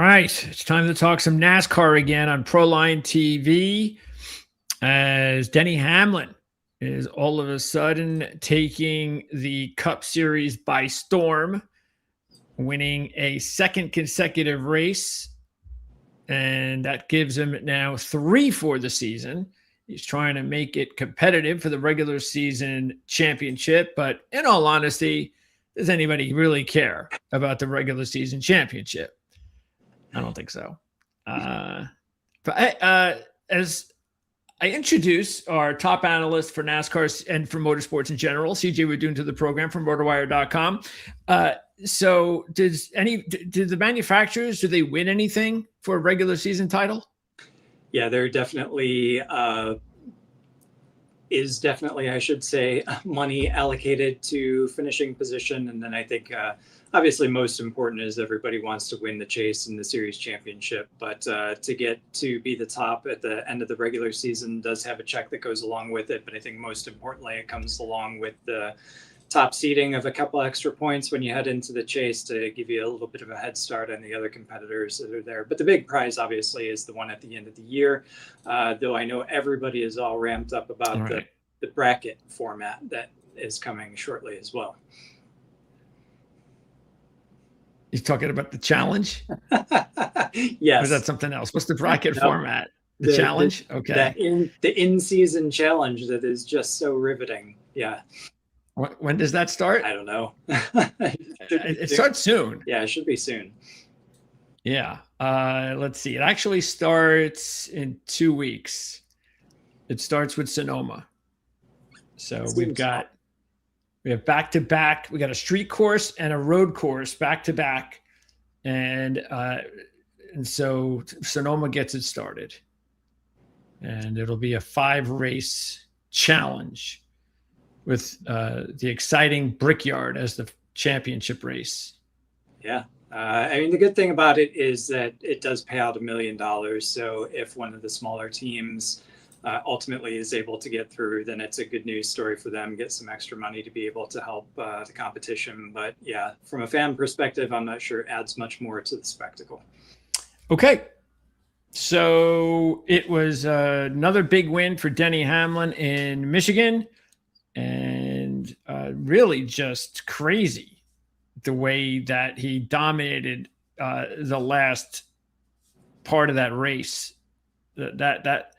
right, it's time to talk some NASCAR again on Proline TV as Denny Hamlin is all of a sudden taking the Cup Series by storm, winning a second consecutive race, and that gives him now 3 for the season. He's trying to make it competitive for the regular season championship, but in all honesty, does anybody really care about the regular season championship? I don't think so. As I introduce our top analyst for NASCAR and for motorsports in general, CJ Radune, to the program from RotorWire.com. So did the manufacturers, do they win anything for a regular season title? Yeah, there definitely is definitely, I should say, money allocated to finishing position. And then I think obviously most important is everybody wants to win the chase and the series championship. But to get to be the top at the end of the regular season does have a check that goes along with it. But I think most importantly, it comes along with the top seeding of a couple extra points when you head into the chase to give you a little bit of a head start on the other competitors that are there. But the big prize obviously is the one at the end of the year, though I know everybody is all ramped up about the bracket format that is coming shortly as well. You're talking about the challenge? Yes. Or is that something else? What's the bracket format? The challenge? Okay. The in-season challenge that is just so riveting. Yeah. When does that start? I don't know. It starts soon. Yeah, it should be soon. Yeah. Let's see. It actually starts in 2 weeks. It starts with Sonoma. So we have back-to-back. We got a street course and a road course back-to-back. And so Sonoma gets it started. And it'll be a 5-race challenge with the exciting Brickyard as the championship race. Yeah. I mean, the good thing about it is that it does pay out $1 million. So if one of the smaller teams ultimately is able to get through, then it's a good news story for them, get some extra money to be able to help the competition. But yeah, from a fan perspective, I'm not sure it adds much more to the spectacle. Okay. So it was another big win for Denny Hamlin in Michigan. And really just crazy the way that he dominated the last part of that race. That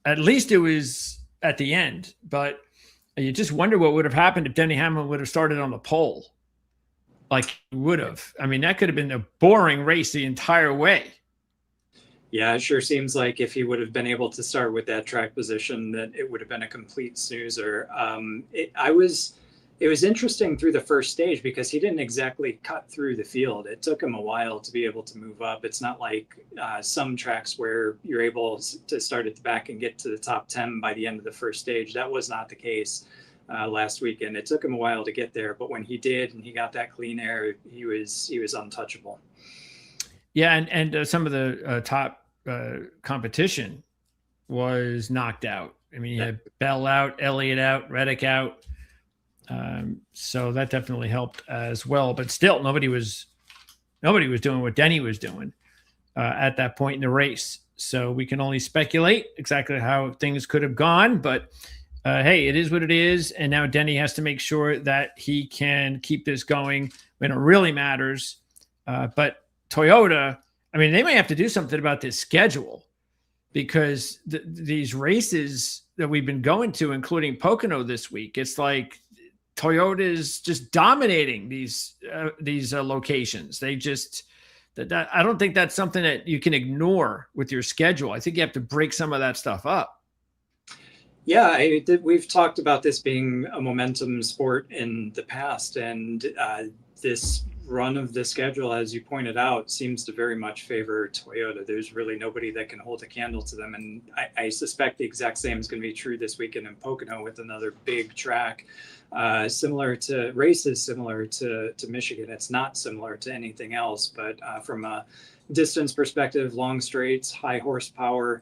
at least it was at the end, but you just wonder what would have happened if Denny Hamlin would have started on the pole. Like he would have. I mean, that could have been a boring race the entire way. Yeah, it sure seems like if he would have been able to start with that track position, that it would have been a complete snoozer. It was interesting through the first stage because he didn't exactly cut through the field. It took him a while to be able to move up. It's not like some tracks where you're able to start at the back and get to the top 10 by the end of the first stage. That was not the case last weekend. It took him a while to get there, but when he did and he got that clean air, he was untouchable. Yeah, and some of the top competition was knocked out. I mean, you had Bell out, Elliott out, Reddick out. So that definitely helped as well. But still, nobody was doing what Denny was doing at that point in the race. So we can only speculate exactly how things could have gone. But hey, it is what it is. And now Denny has to make sure that he can keep this going when it really matters. But Toyota, I mean, they may have to do something about this schedule because these races that we've been going to, including Pocono this week, it's like Toyota is just dominating these locations. They just I don't think that's something that you can ignore with your schedule. I think you have to break some of that stuff up. Yeah, we've talked about this being a momentum sport in the past, and this run of the schedule, as you pointed out, seems to very much favor Toyota. There's really nobody that can hold a candle to them. And I suspect the exact same is going to be true this weekend in Pocono with another big track, similar to Michigan. It's not similar to anything else, but from a distance perspective, long straights, high horsepower,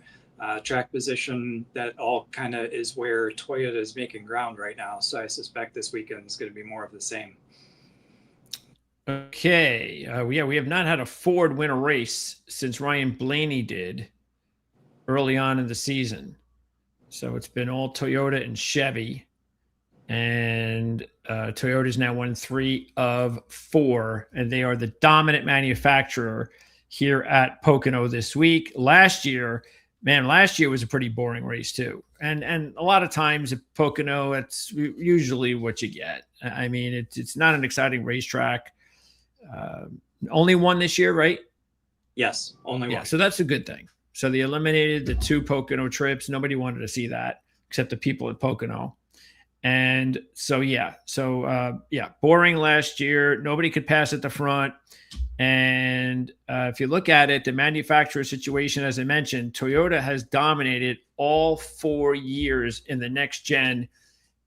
track position, that all kind of is where Toyota is making ground right now. So I suspect this weekend is going to be more of the same. Okay. We have not had a Ford win a race since Ryan Blaney did early on in the season. So it's been all Toyota and Chevy. And Toyota's now won 3 of 4, and they are the dominant manufacturer here at Pocono this week. Last year was a pretty boring race too. And a lot of times at Pocono, it's usually what you get. I mean, it's not an exciting racetrack. Only one this year, right? Yes, only one. Yeah, so that's a good thing. So they eliminated the 2 Pocono trips. Nobody wanted to see that except the people at Pocono. And so, boring last year. Nobody could pass at the front. And if you look at it, the manufacturer situation, as I mentioned, Toyota has dominated all 4 years in the next gen,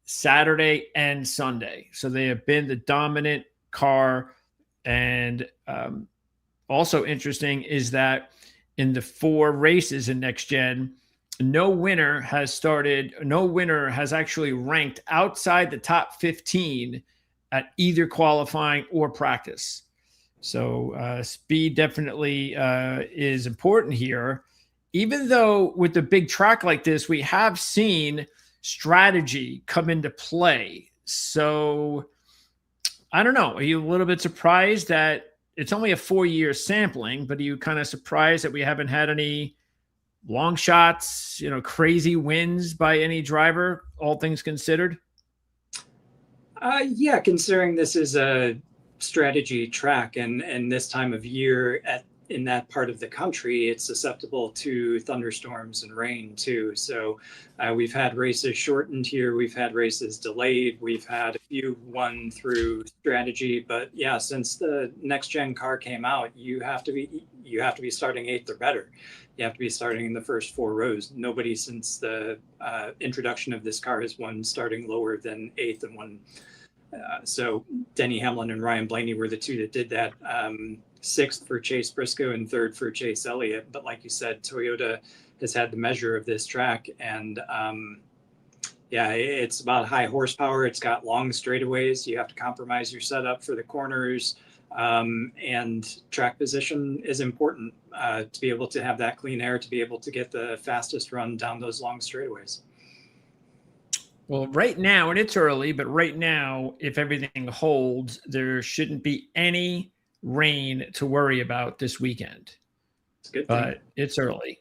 Saturday and Sunday. So they have been the dominant car. And also interesting is that in the 4 races in next gen, no winner has actually ranked outside the top 15 at either qualifying or practice. So speed definitely is important here. Even though with a big track like this, we have seen strategy come into play. So I don't know. Are you a little bit surprised that it's only a 4-year sampling, but are you kind of surprised that we haven't had any long shots, crazy wins by any driver, all things considered? Yeah, considering this is a strategy track and this time of year in that part of the country, it's susceptible to thunderstorms and rain too. So we've had races shortened here. We've had races delayed. We've had a few won through strategy. But yeah, since the next gen car came out, you have to be starting 8th or better. You have to be starting in the first 4 rows. Nobody since the introduction of this car has won starting lower than 8th and won. So Denny Hamlin and Ryan Blaney were the 2 that did that. 6th for Chase Briscoe and 3rd for Chase Elliott. But like you said, Toyota has had the measure of this track. And it's about high horsepower. It's got long straightaways. You have to compromise your setup for the corners. And track position is important to be able to have that clean air, to be able to get the fastest run down those long straightaways. Well, right now, and it's early, but right now, if everything holds, there shouldn't be any rain to worry about this weekend. It's a good but thing. It's early.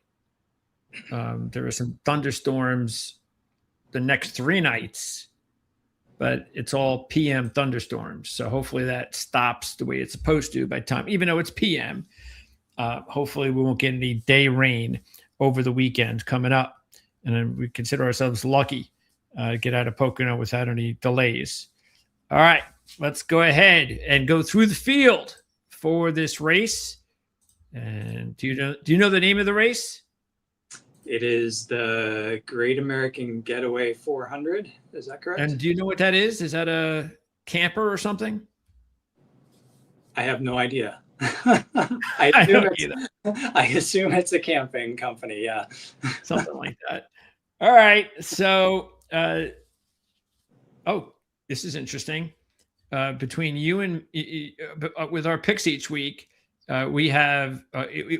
There are some thunderstorms the next 3 nights, but it's all PM thunderstorms. So hopefully that stops the way it's supposed to by time, even though it's PM. Hopefully we won't get any day rain over the weekend coming up. And then we consider ourselves lucky to get out of Pocono without any delays. All right, let's go ahead and go through the field for this race. And do you know the name of the race? It is the Great American Getaway 400. Is that correct? And do you know what that is? Is that a camper or something? I have no idea. I assume it's a camping company. Yeah. Something like that. All right. So, this is interesting. Between you and with our picks each week, we have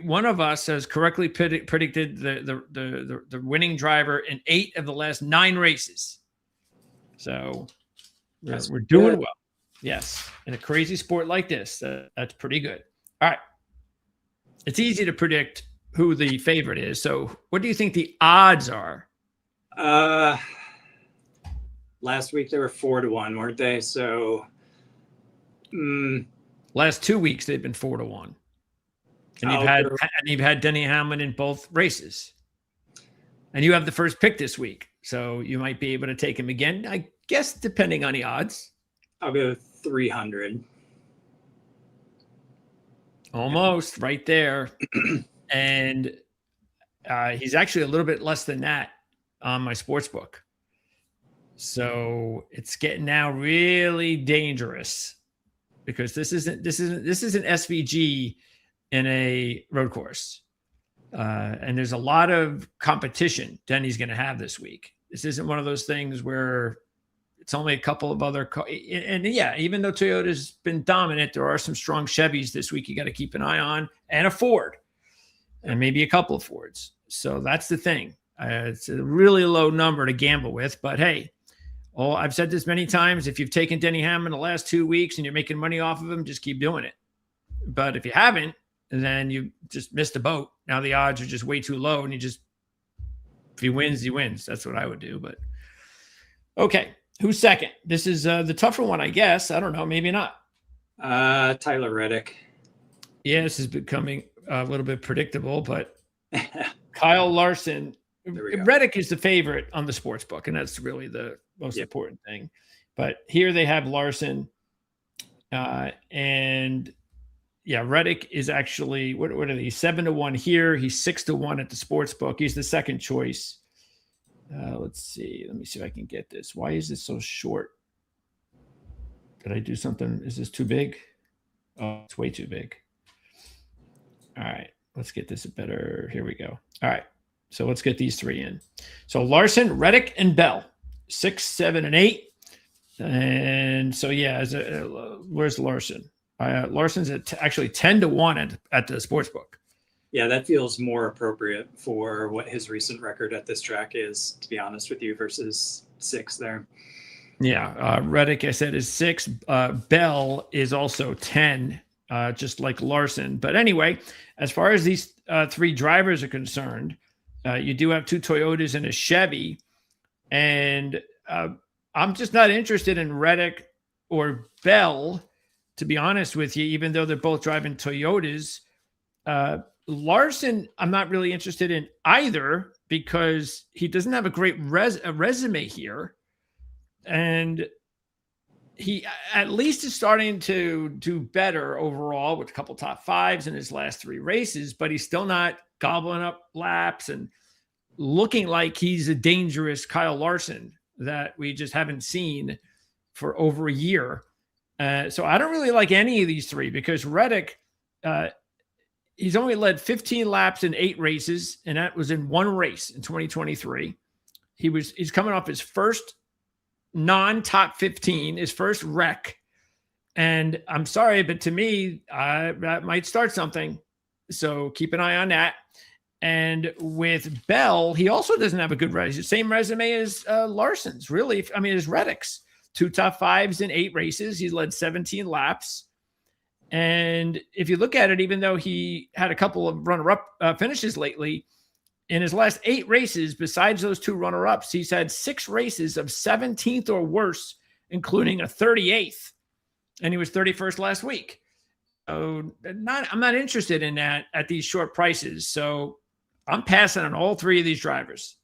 one of us has correctly predicted the winning driver in 8 of the last 9 races. So we're doing well. Yes, in a crazy sport like this, that's pretty good. All right, it's easy to predict who the favorite is. So, what do you think the odds are? Last week they were 4-1, weren't they? So, last 2 weeks they've been 4-1, and you've had Denny Hamlin in both races, and you have the first pick this week, so you might be able to take him again. I guess depending on the odds. I'll go 300. Almost right there, and he's actually a little bit less than that on my sports book. So it's getting now really dangerous because this isn't SVG in a road course, and there's a lot of competition Denny's going to have this week. This isn't one of those things where It's only a couple of other and yeah, even though Toyota's been dominant, there are some strong Chevys this week you got to keep an eye on, and a Ford, and maybe a couple of Fords. So that's the thing. It's a really low number to gamble with, but hey, I've said this many times. If you've taken Denny Hamlin the last 2 weeks and you're making money off of him, just keep doing it. But if you haven't, then you just missed the boat. Now the odds are just way too low, and if he wins, he wins. That's what I would do. But okay, who's second? This is the tougher one, I guess. I don't know, maybe not. Tyler Reddick. Yeah, this is becoming a little bit predictable, but Kyle Larson. Reddick is the favorite on the sports book, and that's really the most important thing. But here they have Larson, and yeah, Reddick is actually what are they? 7-1 here. He's 6-1 at the sports book. He's the second choice. Let's see. Let me see if I can get this. Why is this so short? Did I do something? Is this too big? Oh, it's way too big. All right, let's get this better. Here we go. All right. So let's get these three in. So Larson, Reddick, and Bell, 6, 7, and 8. And so, yeah, where's Larson? Larson's actually 10-1 at the sports book. Yeah, that feels more appropriate for what his recent record at this track is, to be honest with you, versus 6 there. Yeah, Reddick, I said, is 6. Bell is also 10, just like Larson. But anyway, as far as these 3 drivers are concerned, you do have 2 Toyotas and a Chevy, and I'm just not interested in Reddick or Bell, to be honest with you, even though they're both driving Toyotas. Larson, I'm not really interested in either because he doesn't have a great resume here, and he at least is starting to do better overall with a couple top 5s in his last 3 races, but he's still not gobbling up laps and looking like he's a dangerous Kyle Larson that we just haven't seen for over a year. So I don't really like any of these 3 because Reddick, he's only led 15 laps in 8 races, and that was in 1 race in 2023. He's coming off his first non-top 15, his first wreck. And I'm sorry, but to me, that might start something. So keep an eye on that. And with Bell, he also doesn't have a good resume. Same resume as Larson's, really. I mean, as Reddick's. 2 top 5s in 8 races. He's led 17 laps. And if you look at it, even though he had a couple of runner-up finishes lately, in his last 8 races, besides those 2 runner-ups, he's had 6 races of 17th or worse, including a 38th. And he was 31st last week. So I'm not interested in that at these short prices. So I'm passing on all 3 of these drivers.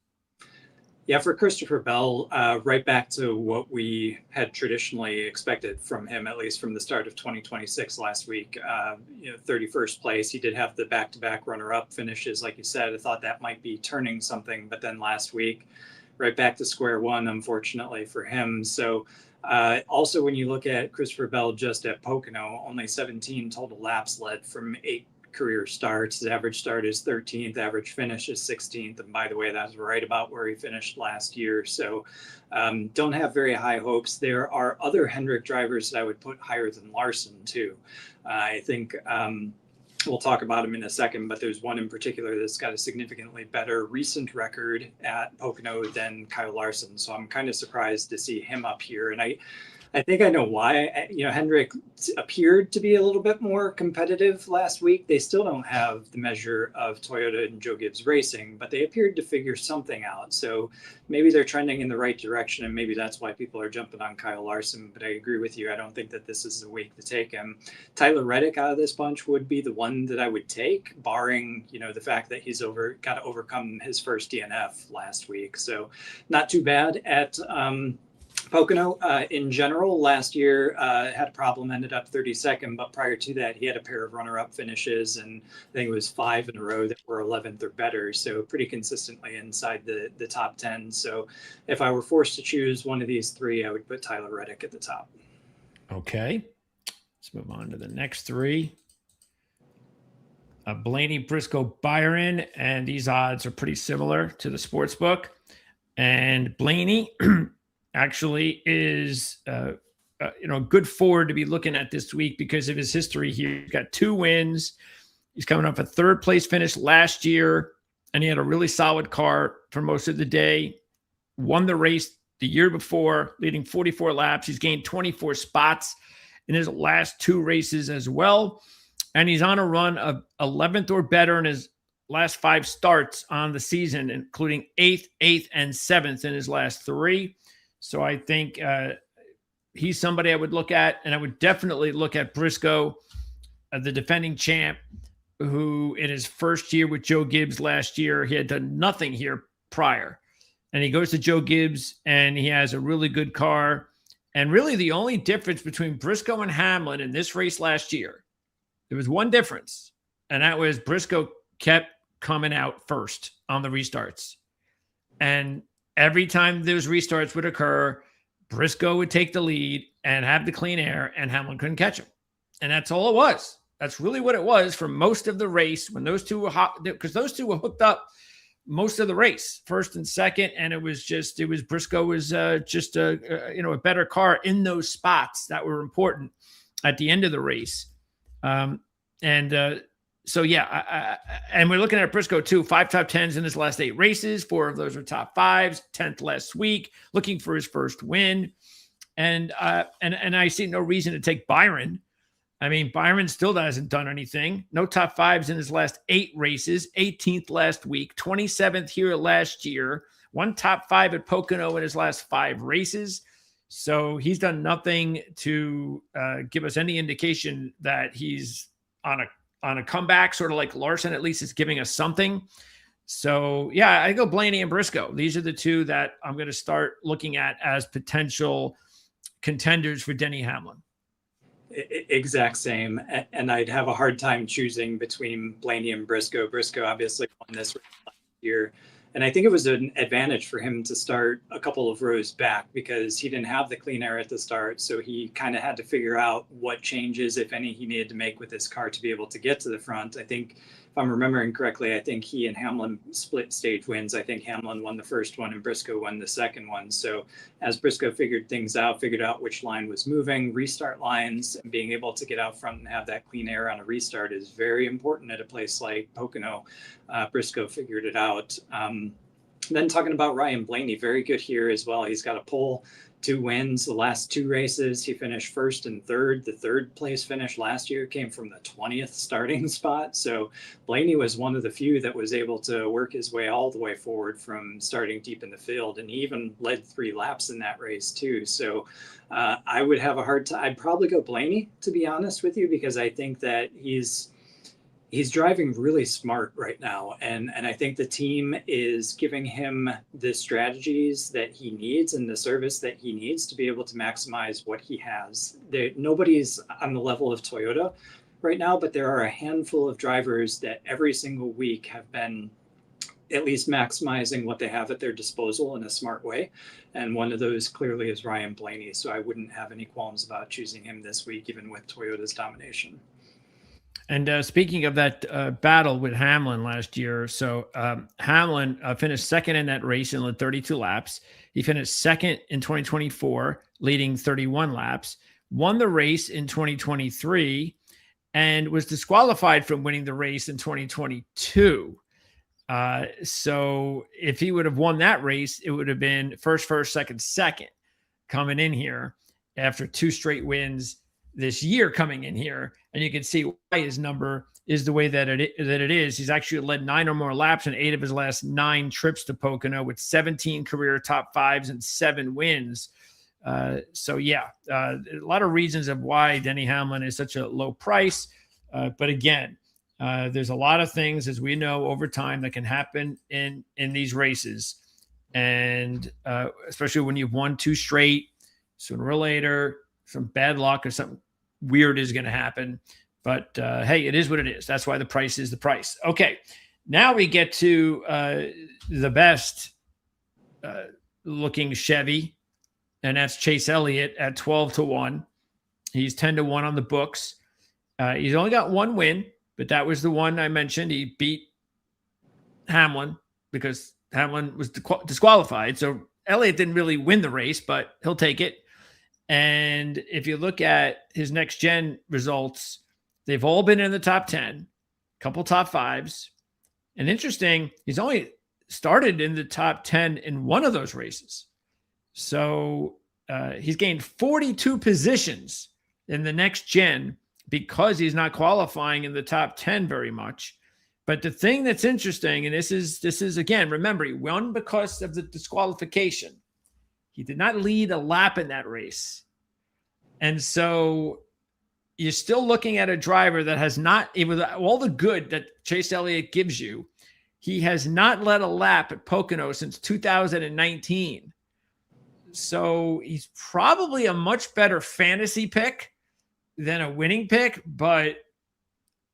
Yeah, for Christopher Bell, right back to what we had traditionally expected from him, at least from the start of 2026 last week. 31st place. He did have the back-to-back runner-up finishes, like you said. I thought that might be turning something, but then last week, right back to square one, unfortunately for him. So also, when you look at Christopher Bell just at Pocono, only 17 total laps led from 8 career starts. His average start is 13th, average finish is 16th. And by the way, that's right about where he finished last year. So don't have very high hopes. There are other Hendrick drivers that I would put higher than Larson too. I think we'll talk about him in a second, but there's one in particular that's got a significantly better recent record at Pocono than Kyle Larson. So I'm kind of surprised to see him up here. And I think I know why. Hendrick appeared to be a little bit more competitive last week. They still don't have the measure of Toyota and Joe Gibbs Racing, but they appeared to figure something out. So maybe they're trending in the right direction, and maybe that's why people are jumping on Kyle Larson. But I agree with you. I don't think that this is the week to take him. Tyler Reddick out of this bunch would be the one that I would take, barring the fact that he's got to overcome his first DNF last week. So not too bad at Pocono in general last year had a problem, ended up 32nd, but prior to that he had a pair of runner-up finishes, and I think it was 5 in a row that were 11th or better, so pretty consistently inside the top 10. So if I were forced to choose one of these 3, I would put Tyler Reddick at the top. Okay, let's move on to the next 3. Blaney, Briscoe, Byron, and these odds are pretty similar to the sports book. And Blaney actually is a good forward to be looking at this week because of his history here. He's got 2 wins. He's coming off a 3rd place finish last year, and he had a really solid car for most of the day. Won the race the year before, leading 44 laps. He's gained 24 spots in his last 2 races as well. And he's on a run of 11th or better in his last 5 starts on the season, including 8th, 8th, and 7th in his last 3. So I think he's somebody I would look at, and I would definitely look at Briscoe, the defending champ, who in his first year with Joe Gibbs last year, he had done nothing here prior. And he goes to Joe Gibbs, and he has a really good car. And really the only difference between Briscoe and Hamlin in this race last year, there was one difference, and that was Briscoe kept coming out first on the restarts. And every time those restarts would occur, Briscoe would take the lead and have the clean air, and Hamlin couldn't catch him. And that's all it was. That's really what it was for most of the race when those two were hot, because those two were hooked up most of the race, first and second. And it was Briscoe was just a better car in those spots that were important at the end of the race. And we're looking at Briscoe too, 5 top 10s in his last 8 races. 4 of those are top 5s, 10th last week, looking for his first win. And I see no reason to take Byron. I mean, Byron still hasn't done anything. No top 5s in his last 8 races, 18th last week, 27th here last year, 1 top 5 at Pocono in his last 5 races. So he's done nothing to give us any indication that he's on a comeback, sort of like Larson at least is giving us something. So yeah, I go Blaney and Briscoe. These are the 2 that I'm going to start looking at as potential contenders for Denny Hamlin. Exact same. And I'd have a hard time choosing between Blaney and Briscoe. Briscoe obviously won this last year. And I think it was an advantage for him to start a couple of rows back because he didn't have the clean air at the start. So he kind of had to figure out what changes, if any, he needed to make with his car to be able to get to the front. I think, if I'm remembering correctly, I think he and Hamlin split stage wins. I think Hamlin won the first one and Briscoe won the second one. So as Briscoe figured out which line was moving, restart lines, and being able to get out front and have that clean air on a restart is very important at a place like Pocono. Briscoe figured it out. Then talking about Ryan Blaney, very good here as well. He's got a pole, 2 wins. The last 2 races, he finished 1st and 3rd. The 3rd place finish last year came from the 20th starting spot. So Blaney was one of the few that was able to work his way all the way forward from starting deep in the field. And he even led 3 laps in that race too. So I would have a hard time. I'd probably go Blaney, to be honest with you, because I think that he's driving really smart right now. And I think the team is giving him the strategies that he needs and the service that he needs to be able to maximize what he has. Nobody's on the level of Toyota right now, but there are a handful of drivers that every single week have been at least maximizing what they have at their disposal in a smart way. And one of those clearly is Ryan Blaney. So I wouldn't have any qualms about choosing him this week, even with Toyota's domination. And speaking of that battle with Hamlin last year, so Hamlin finished 2nd in that race and led 32 laps. He finished 2nd in 2024, leading 31 laps, won the race in 2023, and was disqualified from winning the race in 2022. So if he would have won that race, it would have been first, second coming in here after 2 straight wins this year coming in here. And you can see why his number is the way that it is. He's actually led 9 or more laps in 8 of his last 9 trips to Pocono with 17 career top 5s and 7 wins. A lot of reasons of why Denny Hamlin is such a low price. But again, there's a lot of things, as we know, over time that can happen in these races. And especially when you've won 2 straight, sooner or later, some bad luck or something weird is going to happen. But hey, it is what it is. That's why the price is the price. Okay, now we get to the best looking Chevy, and that's Chase Elliott at 12-1. He's 10-1 on the books. He's only got 1 win, but that was the one I mentioned. He beat Hamlin because Hamlin was disqualified. So Elliott didn't really win the race, but he'll take it. And if you look at his next gen results, they've all been in the top 10, a couple top fives. And interesting, he's only started in the top 10 in one of those races. So he's gained 42 positions in the next gen because he's not qualifying in the top 10 very much. But the thing that's interesting, and this is again, remember, he won because of the disqualification. He did not lead a lap in that race. And so you're still looking at a driver that has not, with all the good that Chase Elliott gives you, he has not led a lap at Pocono since 2019. So he's probably a much better fantasy pick than a winning pick, but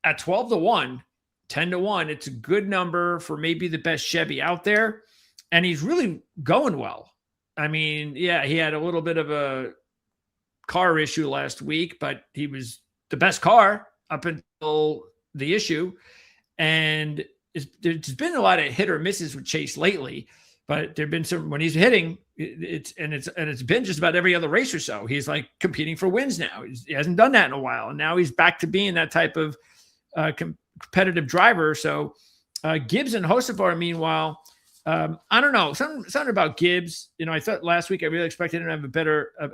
at 12-1, 10-1, it's a good number for maybe the best Chevy out there. And he's really going well. I mean, yeah, he had a little bit of a car issue last week, but he was the best car up until the issue. And there's been a lot of hit or misses with Chase lately, but there've been some when he's hitting. It's been just about every other race or so. He's like competing for wins now. He hasn't done that in a while, and now he's back to being that type of competitive driver. So Gibbs and Hocevar, meanwhile, I don't know, something about Gibbs. You know, I thought last week I really expected him to have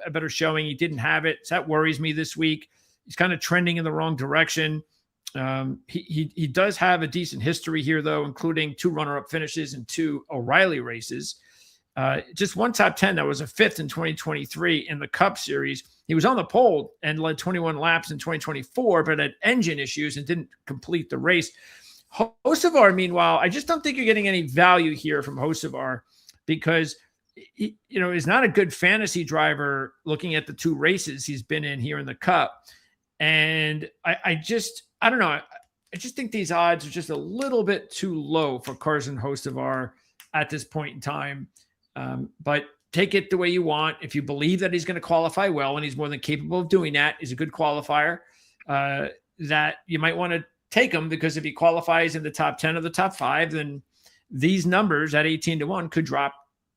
a better showing. He didn't have it, so that worries me this week. He's kind of trending in the wrong direction. He does have a decent history here, though, including 2 runner-up finishes and 2 O'Reilly races. Just one top 10 that was a 5th in 2023 in the Cup Series. He was on the pole and led 21 laps in 2024, but had engine issues and didn't complete the race. Hocevar, meanwhile, I just don't think you're getting any value here from Hocevar because he, is not a good fantasy driver looking at the 2 races he's been in here in the Cup. And I don't know. I just think these odds are just a little bit too low for Carson Hocevar at this point in time. But take it the way you want. If you believe that he's going to qualify well, and he's more than capable of doing that, he's a good qualifier, that you might want to take him, because if he qualifies in the top 10 or the top 5, then these numbers at 18-1 could drop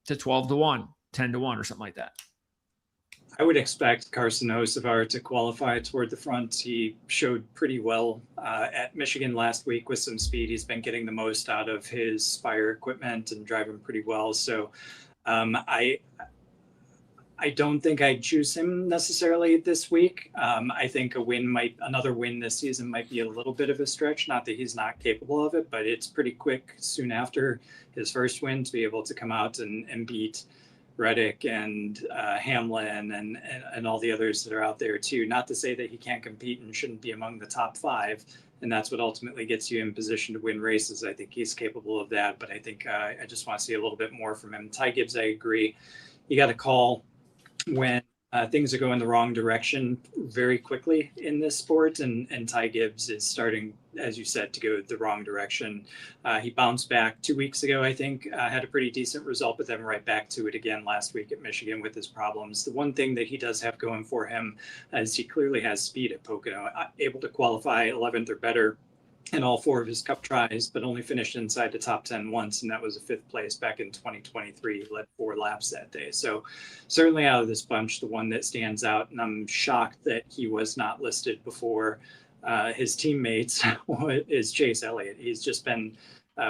to 12-1, 10-1, or something like that. I would expect Carson Hocevar to qualify toward the front. He showed pretty well at Michigan last week with some speed. He's been getting the most out of his Spire equipment and driving pretty well. So I don't think I'd choose him necessarily this week. I think another win this season might be a little bit of a stretch. Not that he's not capable of it, but it's pretty quick soon after his first win to be able to come out and beat Reddick and Hamlin and all the others that are out there too. Not to say that he can't compete and shouldn't be among the top 5. And that's what ultimately gets you in position to win races. I think he's capable of that, but I think I just want to see a little bit more from him. Ty Gibbs, I agree. You got to call when things are going the wrong direction very quickly in this sport, and Ty Gibbs is starting, as you said, to go the wrong direction. He bounced back 2 weeks ago, I think, had a pretty decent result, but then right back to it again last week at Michigan with his problems. The one thing that he does have going for him is he clearly has speed at Pocono, able to qualify 11th or better in all 4 of his Cup tries, but only finished inside the top 10 once, and that was a 5th place back in 2023. He led 4 laps that day. So certainly out of this bunch, the one that stands out, and I'm shocked that he was not listed before his teammates, is Chase Elliott. He's just been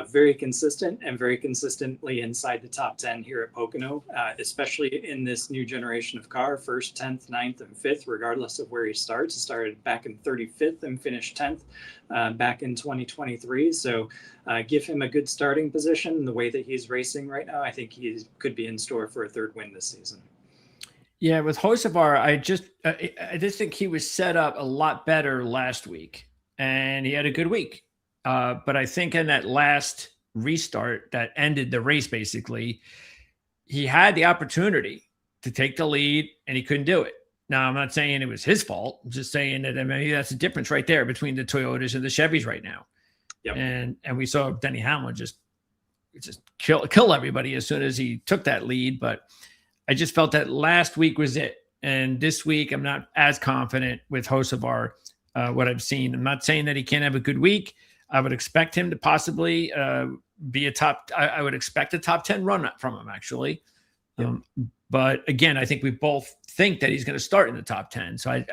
very consistent and very consistently inside the top 10 here at Pocono, especially in this new generation of car, 1st, 10th, 9th, and 5th, regardless of where he starts. He started back in 35th and finished 10th back in 2023. So give him a good starting position. The way that he's racing right now, I think he could be in store for a 3rd win this season. Yeah, with Hocevar, I just think he was set up a lot better last week, and he had a good week. But I think in that last restart that ended the race, basically, he had the opportunity to take the lead and he couldn't do it. Now, I'm not saying it was his fault. I'm just saying that maybe that's the difference right there between the Toyotas and the Chevys right now. Yep. And we saw Denny Hamlin just kill everybody as soon as he took that lead. But I just felt that last week was it. And this week, I'm not as confident with Hocevar, what I've seen. I'm not saying that he can't have a good week. I would expect him to possibly be a top. I would expect a top 10 run from him, actually. But again, I think we both think that he's going to start in the top 10. So I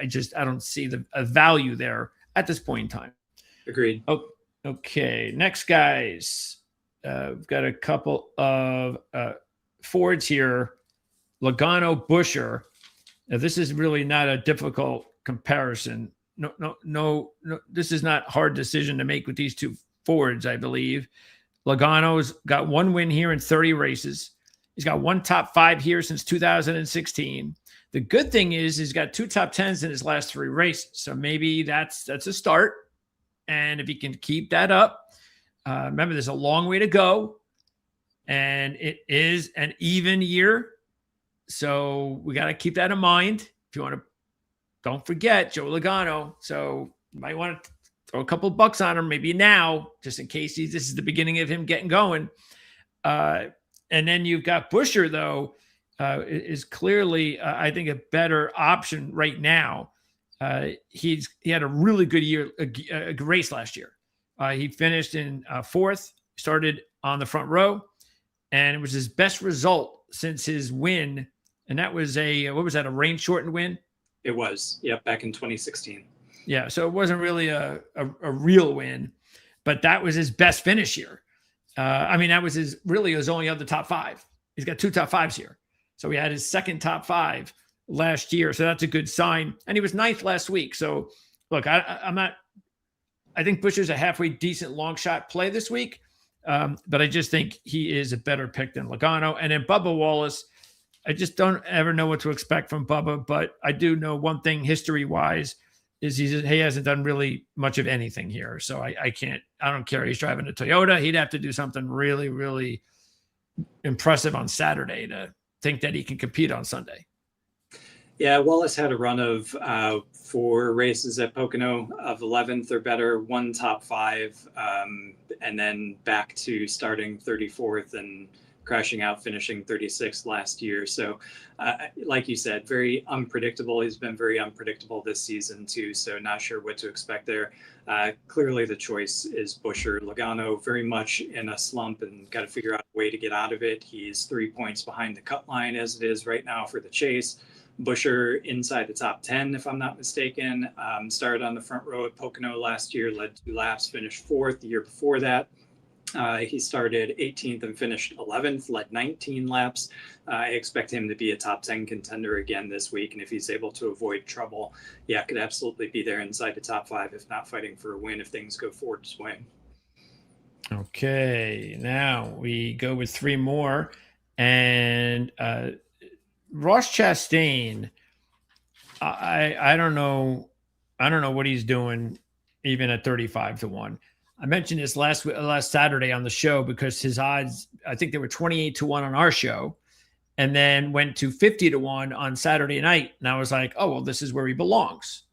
don't see a value there at this point in time. Agreed. Oh, okay. Next, guys, we've got a couple of Fords here. Logano, Buescher. Now, this is really not a difficult comparison. No. This is not a hard decision to make with these two Fords, I believe. Logano's got one win here in 30 races. He's got one top 5 here since 2016. The good thing is he's got 2 top 10s in his last 3 races. So maybe that's a start. And if he can keep that up, remember, there's a long way to go. And it is an even year. So we got to keep that in mind. If you want to, don't forget Joe Logano. So you might want to throw a couple bucks on him, maybe now, just in case this is the beginning of him getting going. And then you've got Buescher, though, is clearly, I think, a better option right now. He had a really good year, a race last year. He finished in 4th, started on the front row, and it was his best result since his win. And that was a rain shortened win? It was, yep, back in 2016. Yeah, so it wasn't really a real win, but that was his best finish year. That was his only other top 5. He's got 2 top 5s here. So he had his second top 5 last year. So that's a good sign. And he was 9th last week. So look, I think Buescher's a halfway decent long shot play this week. But I just think he is a better pick than Logano. And then Bubba Wallace, I just don't ever know what to expect from Bubba, but I do know one thing history-wise is he hasn't done really much of anything here. So I don't care. He's driving a Toyota. He'd have to do something really, really impressive on Saturday to think that he can compete on Sunday. Yeah, Wallace had a run of 4 races at Pocono of 11th or better, 1 top 5, and then back to starting 34th and crashing out, finishing 36th last year. So like you said, very unpredictable. He's been very unpredictable this season too. So not sure what to expect there. Clearly the choice is Buescher. Logano very much in a slump and got to figure out a way to get out of it. He's 3 points behind the cut line as it is right now for the chase. Buescher inside the top 10, if I'm not mistaken. Started on the front row at Pocono last year, led 2 laps, finished 4th the year before that. He started 18th and finished 11th, led 19 laps. I expect him to be a top 10 contender again this week. And if he's able to avoid trouble, yeah, could absolutely be there inside the top 5, if not fighting for a win if things go Ford's way. Okay, now we go with 3 more. And Ross Chastain, I don't know what he's doing even at 35-1. I mentioned this last Saturday on the show because his odds, I think they were 28-1 on our show, and then went to 50-1 on Saturday night. And I was like, oh, well, this is where he belongs.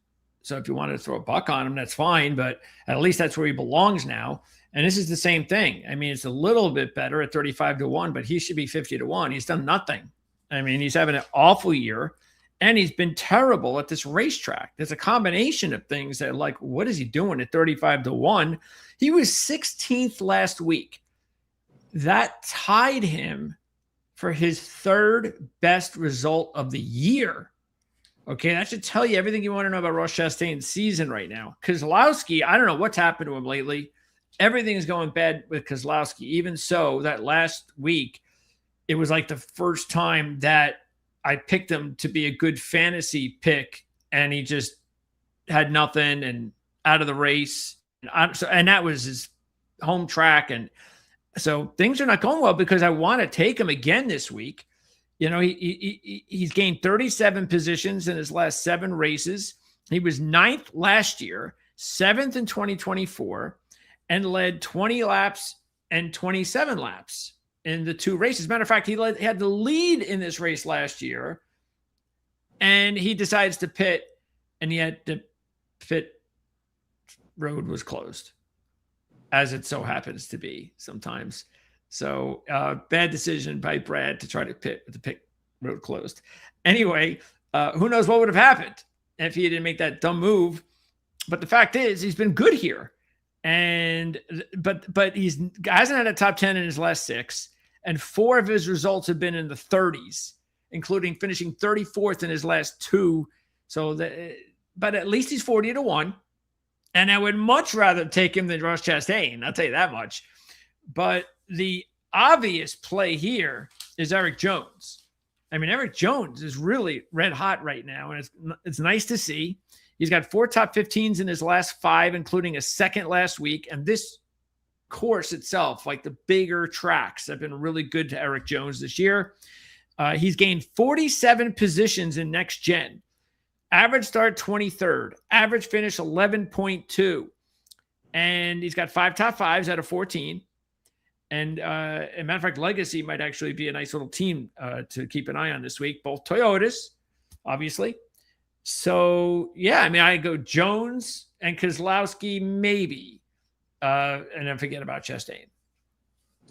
So if you wanted to throw a buck on him, that's fine, but at least that's where he belongs now. And this is the same thing. I mean, it's a little bit better at 35-1, but he should be 50-1. He's done nothing. I mean, he's having an awful year, and he's been terrible at this racetrack. There's a combination of things that, like, what is he doing at 35-1? He was 16th last week. That tied him for his 3rd best result of the year. Okay, that should tell you everything you want to know about Ross Chastain's season right now. Keselowski, I don't know what's happened to him lately. Everything's going bad with Keselowski. Even so, that last week, it was like the first time that I picked him to be a good fantasy pick, and he just had nothing and out of the race. And that was his home track. And so things are not going well because I want to take him again this week. You know, he's gained 37 positions in his last 7 races. He was 9th last year, 7th in 2024, and led 20 laps and 27 laps in the 2 races. Matter of fact, he had the lead in this race last year, and he decides to pit, and he had to pit road was closed, as it so happens to be sometimes. So bad decision by Brad to try to pit with the pit road closed. Anyway, who knows what would have happened if he didn't make that dumb move. But the fact is, he's been good here. But he hasn't had a top 10 in his last 6. and 4 of his results have been in the 30s, including finishing 34th in his last 2. So, but at least he's 40-1. And I would much rather take him than Ross Chastain. I'll tell you that much. But the obvious play here is Eric Jones. I mean, Eric Jones is really red hot right now, and it's nice to see. He's got 4 top 15s in his last 5, including a second last week. And this course itself, like the bigger tracks, have been really good to Eric Jones this year. He's gained 47 positions in next gen. Average start 23rd, average finish 11.2. And he's got 5 top 5s out of 14. And as a matter of fact, Legacy might actually be a nice little team to keep an eye on this week. Both Toyotas, obviously. So, yeah, I mean, I go Jones and Keselowski, maybe. And then forget about Chastain.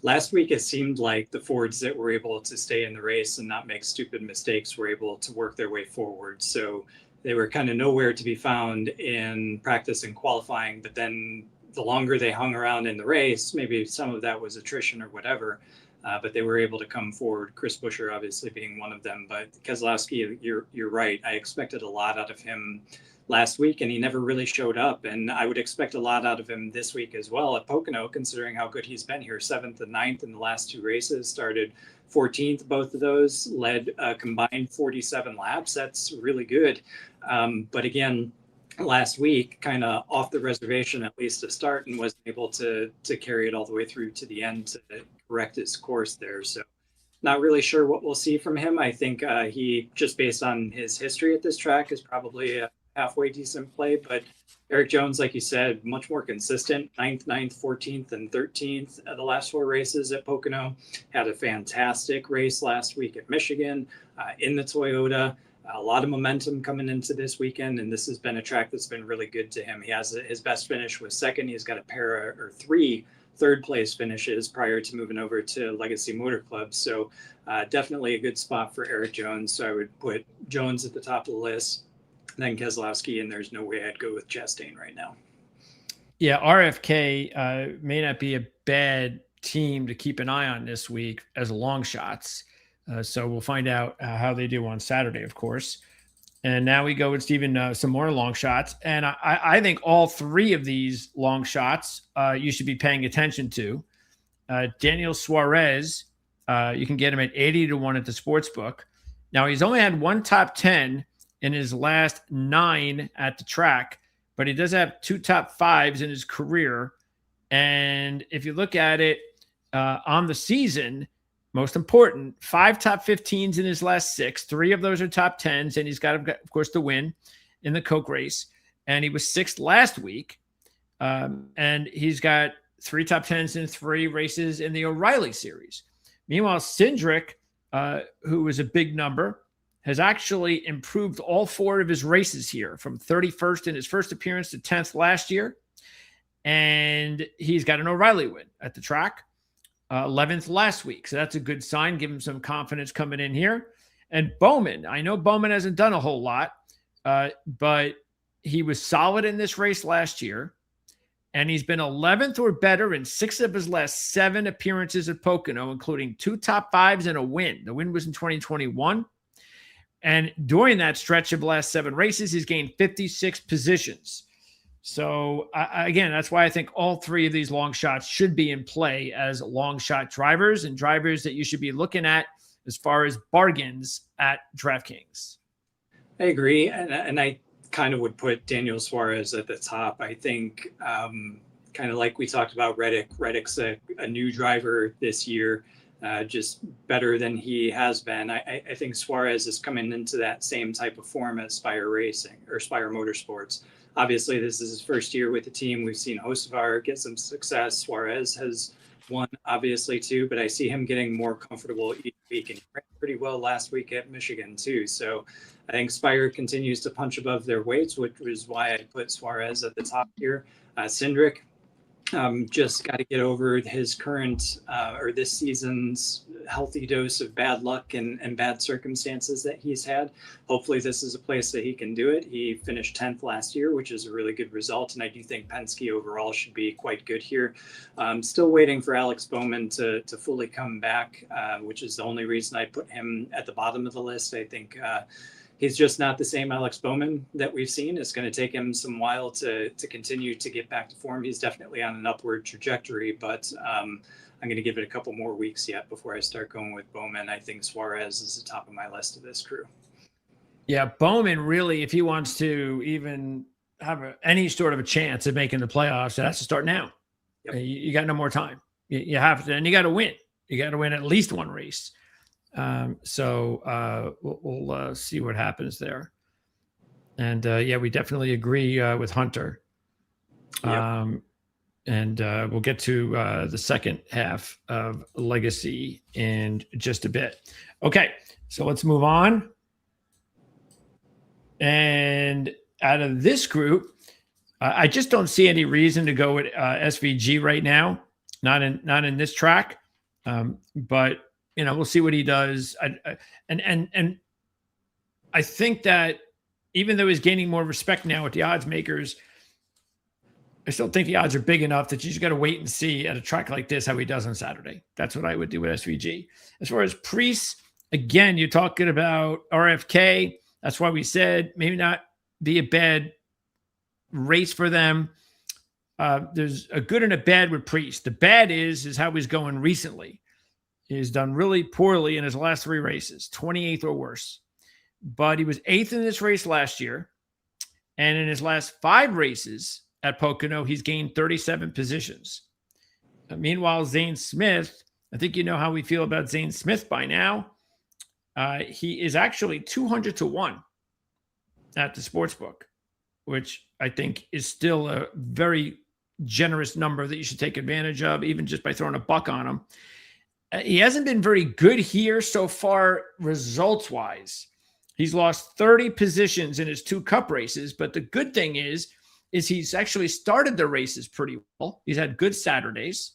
Last week, it seemed like the Fords that were able to stay in the race and not make stupid mistakes were able to work their way forward. So they were kind of nowhere to be found in practice and qualifying. But then the longer they hung around in the race, maybe some of that was attrition or whatever, but they were able to come forward. Chris Buescher obviously being one of them. But Keselowski, you're right. I expected a lot out of him last week, and he never really showed up. And I would expect a lot out of him this week as well at Pocono, considering how good he's been here. 7th and 9th in the last 2 races, started 14th, both of those, led a combined 47 laps. That's really good. But again, last week, kind of off the reservation, at least to start, and wasn't able to carry it all the way through to the end to correct his course there. So not really sure what we'll see from him. I think he, just based on his history at this track, is probably a halfway decent play. But Eric Jones, like you said, much more consistent. 9th, 14th, and 13th the last 4 races at Pocono. Had a fantastic race last week at Michigan in the Toyota. A lot of momentum coming into this weekend, and this has been a track that's been really good to him. He has his best finish was 2nd. He's got a pair or 3 third-place finishes prior to moving over to Legacy Motor Club. So definitely a good spot for Eric Jones. So I would put Jones at the top of the list, then Keselowski, and there's no way I'd go with Chastain right now. Yeah, RFK may not be a bad team to keep an eye on this week as long shots. So we'll find out how they do on Saturday, of course. And now we go with Steven, some more long shots. And I think all 3 of these long shots you should be paying attention to. Daniel Suarez, you can get him at 80-1 at the sportsbook. Now, he's only had 1 top 10 in his last 9 at the track, but he does have 2 top 5s in his career. And if you look at it on the season, most important, 5 top 15s in his last 6. 3 of those are top 10s, and he's got, of course, the win in the Coke race. And he was 6th last week. And he's got 3 top 10s in 3 races in the O'Reilly series. Meanwhile, Cindric, who was a big number, has actually improved all 4 of his races here, from 31st in his first appearance to 10th last year. And he's got an O'Reilly win at the track. 11th last week. So that's a good sign. Give him some confidence coming in here. And Bowman, I know Bowman hasn't done a whole lot, but he was solid in this race last year. And he's been 11th or better in 6 of his last 7 appearances at Pocono, including 2 top 5s and a win. The win was in 2021. And during that stretch of the last 7 races, he's gained 56 positions. So, again, that's why I think all 3 of these long shots should be in play as long shot drivers, and drivers that you should be looking at as far as bargains at DraftKings. I agree. And I kind of would put Daniel Suarez at the top. I think kind of like we talked about Reddick. Reddick's a new driver this year, just better than he has been. I think Suarez is coming into that same type of form as Spire Racing or Spire Motorsports. Obviously, this is his first year with the team. We've seen Hocevar get some success. Suarez has won, obviously, too, but I see him getting more comfortable each week, and he ran pretty well last week at Michigan, too. So I think Spire continues to punch above their weights, which is why I put Suarez at the top here. Cindric just got to get over his current or this season's healthy dose of bad luck and bad circumstances that he's had. Hopefully this is a place that he can do it. He finished 10th last year, which is a really good result. And I do think Penske overall should be quite good here. Still waiting for Alex Bowman to fully come back, which is the only reason I put him at the bottom of the list. I think he's just not the same Alex Bowman that we've seen. It's going to take him some while to continue to get back to form. He's definitely on an upward trajectory, but I'm going to give it a couple more weeks yet before I start going with Bowman. I think Suarez is the top of my list of this crew. Yeah, Bowman really, if he wants to even have any sort of a chance of making the playoffs, it has to start now. Yep. You got no more time. You have to, and you got to win. You got to win at least one race. So we'll see what happens there. And yeah, we definitely agree with Hunter. Yep. And we'll get to the second half of Legacy in just a bit. Okay, so let's move on. And out of this group, I just don't see any reason to go with SVG right now. Not in this track, but we'll see what he does. And I think that even though he's gaining more respect now with the odds makers, I still think the odds are big enough that you just got to wait and see at a track like this how he does on Saturday. That's what I would do with SVG. As far as Priest, again, you're talking about RFK. That's why we said maybe not be a bad race for them. There's a good and a bad with Priest. The bad is how he's going recently. He's done really poorly in his last 3 races, 28th or worse. But he was 8th in this race last year. And in his last 5 races at Pocono, he's gained 37 positions. Meanwhile, Zane Smith, I think you know how we feel about Zane Smith by now. He is actually 200-1 at the sportsbook, which I think is still a very generous number that you should take advantage of, even just by throwing a buck on him. He hasn't been very good here so far results-wise. He's lost 30 positions in his 2 cup races, but the good thing is he's actually started the races pretty well. He's had good Saturdays,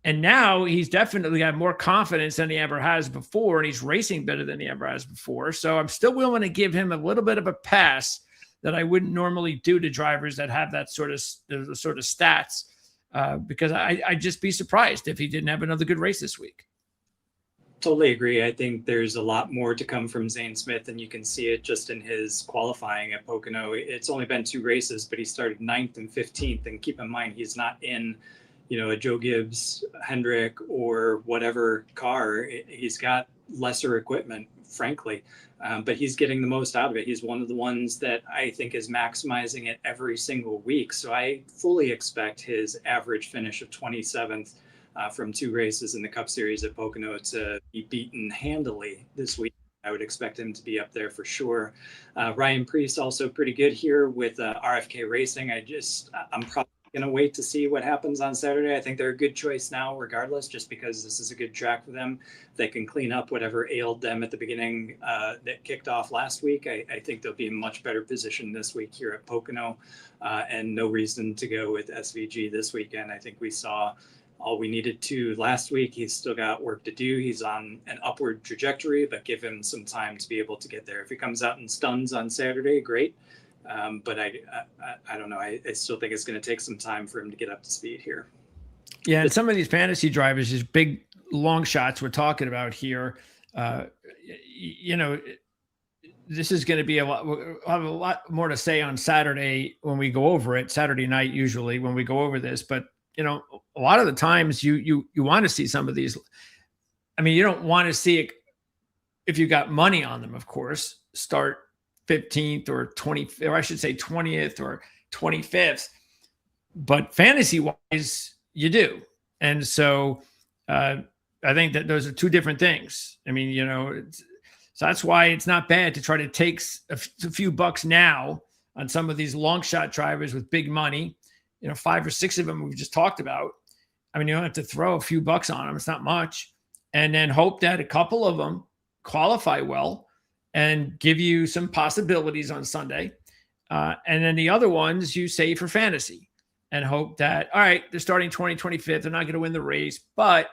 and now he's definitely got more confidence than he ever has before, and he's racing better than he ever has before. So I'm still willing to give him a little bit of a pass that I wouldn't normally do to drivers that have that sort of stats, because I'd just be surprised if he didn't have another good race this week. Totally agree. I think there's a lot more to come from Zane Smith, and you can see it just in his qualifying at Pocono. It's only been 2 races, but he started 9th and 15th. And keep in mind, he's not in, a Joe Gibbs, Hendrick, or whatever car. He's got lesser equipment, frankly, but he's getting the most out of it. He's one of the ones that I think is maximizing it every single week. So I fully expect his average finish of 27th from 2 races in the Cup Series at Pocono to be beaten handily this week. I would expect him to be up there for sure. Ryan Preece also pretty good here with RFK Racing. I'm probably going to wait to see what happens on Saturday. I think they're a good choice now regardless, just because this is a good track for them. They can clean up whatever ailed them at the beginning that kicked off last week. I think they'll be in much better position this week here at Pocono, and no reason to go with SVG this weekend. I think we saw all we needed to last week. He's still got work to do. He's on an upward trajectory, but give him some time to be able to get there. If he comes out and stuns on Saturday, great. But I don't know. I still think it's going to take some time for him to get up to speed here. Yeah, and some of these fantasy drivers, these big long shots we're talking about here, this is going to be we'll have a lot more to say on Saturday when we go over it, Saturday night usually when we go over this. But a lot of the times you want to see some of these. I mean, you don't want to see it if you got money on them, of course, start 15th or 20th, or I should say 20th or 25th. But fantasy wise, you do. And so I think that those are 2 different things. I mean, so that's why it's not bad to try to take a few bucks now on some of these long shot drivers with big money. 5 or 6 of them we've just talked about. I mean, you don't have to throw a few bucks on them. It's not much. And then hope that a couple of them qualify well and give you some possibilities on Sunday. And then the other ones you save for fantasy and hope that, all right, they're starting 25th. They're not going to win the race, but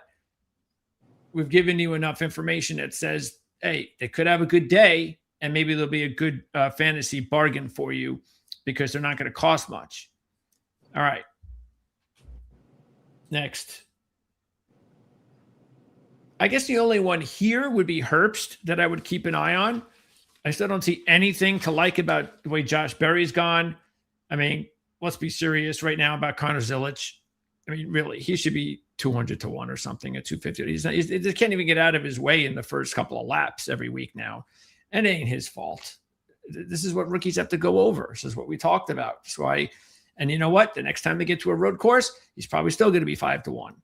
we've given you enough information that says, hey, they could have a good day and maybe there'll be a good fantasy bargain for you because they're not going to cost much. All right. Next. I guess the only one here would be Herbst that I would keep an eye on. I still don't see anything to like about the way Josh Berry's gone. I mean, let's be serious right now about Connor Zilic. I mean, really, he should be 200 to 1 or something at 250. He can't even get out of his way in the first couple of laps every week now. And it ain't his fault. This is what rookies have to go over. This is what we talked about. That's why. And you know what? The next time they get to a road course, he's probably still going to be 5 to 1.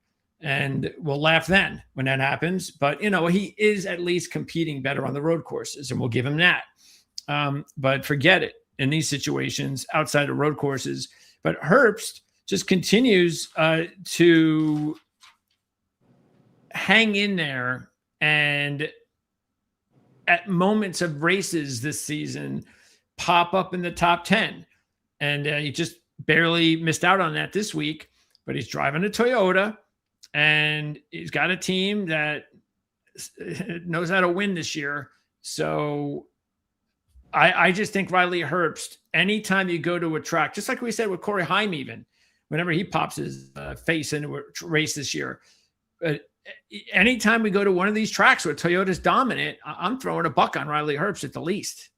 And we'll laugh then when that happens. But, you know, he is at least competing better on the road courses, and we'll give him that. But forget it in these situations outside of road courses. But Herbst just continues to hang in there, and at moments of races this season pop up in the top 10. And he just barely missed out on that this week, but he's driving a Toyota and he's got a team that knows how to win this year. So I just think Riley Herbst, anytime you go to a track, just like we said with Corey Heim, even whenever he pops his face into a race this year, anytime we go to one of these tracks where Toyota's dominant, I'm throwing a buck on Riley Herbst at the least.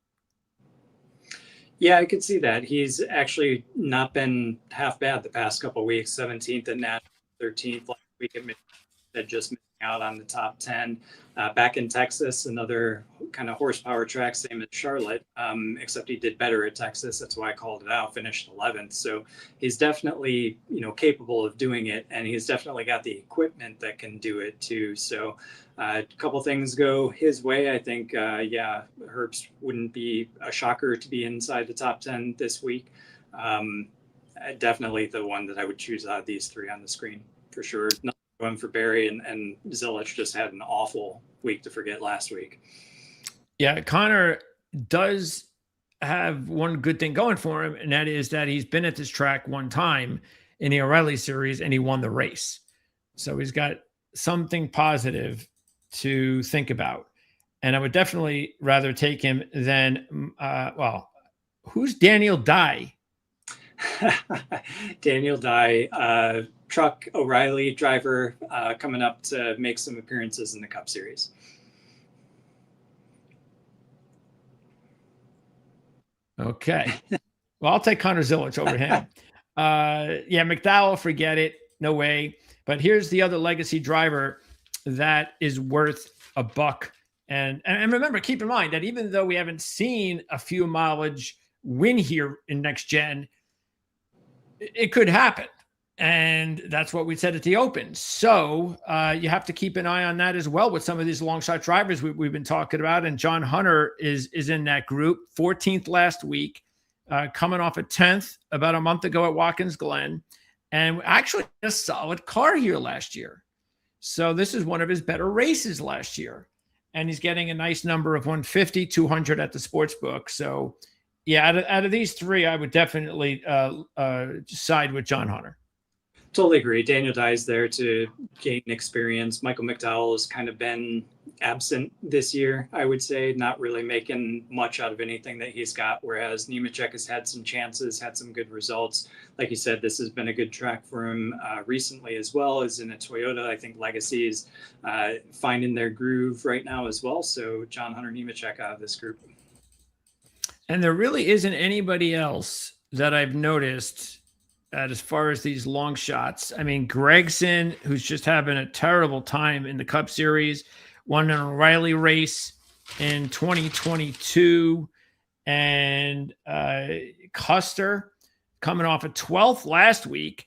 Yeah, I could see that. He's actually not been half bad the past couple of weeks. 17th at Nashville, 13th last week at Michigan, just missing out on the top 10. Back in Texas, another kind of horsepower track, same as Charlotte, except he did better at Texas. That's why I called it out, finished 11th. So he's definitely, capable of doing it, and he's definitely got the equipment that can do it too. So a couple things go his way. I think, Herbst wouldn't be a shocker to be inside the top 10 this week. Definitely the one that I would choose out of these three on the screen for sure. Not going for Barry, and Zilic just had an awful week to forget last week. Yeah, Connor does have one good thing going for him, and that is that he's been at this track one time in the O'Reilly Series, and he won the race. So he's got something positive to think about. And I would definitely rather take him than, who's Daniel Dye? Daniel Dye, truck O'Reilly driver, coming up to make some appearances in the Cup Series. Okay. Well, I'll take Connor Zilic over him. McDowell, forget it. No way. But here's the other legacy driver that is worth a buck. And remember, keep in mind that even though we haven't seen a fuel mileage win here in next gen, it could happen. And that's what we said at the Open. So you have to keep an eye on that as well with some of these long shot drivers we've been talking about. And John Hunter is in that group, 14th last week, coming off a 10th about a month ago at Watkins Glen. And actually a solid car here last year. So this is one of his better races last year. And he's getting a nice number of 150, 200 at the sports book. So yeah, out of these three, I would definitely side with John Hunter. Totally agree. Daniel Dye's there to gain experience. Michael McDowell has kind of been absent this year, I would say, not really making much out of anything that he's got, whereas Nemechek has had some chances, had some good results. Like you said, this has been a good track for him recently as well as in a Toyota. I think Legacy is finding their groove right now as well. So John Hunter, Nemechek out of this group. And there really isn't anybody else that I've noticed as far as these long shots. I mean, Gregson, who's just having a terrible time in the Cup Series, won an O'Reilly race in 2022. And Custer, coming off a 12th last week,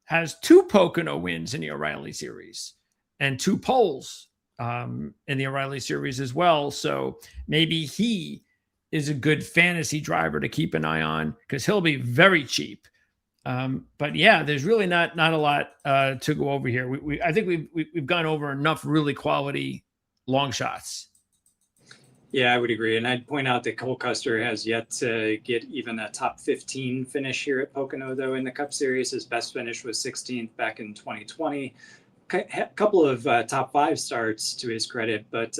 has 2 Pocono wins in the O'Reilly Series and 2 poles in the O'Reilly Series as well. So maybe he is a good fantasy driver to keep an eye on because he'll be very cheap. But yeah, there's really not a lot to go over here. I think we've gone over enough really quality long shots. Yeah, I would agree. And I'd point out that Cole Custer has yet to get even a top 15 finish here at Pocono, though, in the Cup Series. His best finish was 16th back in 2020. couple of top 5 starts to his credit, but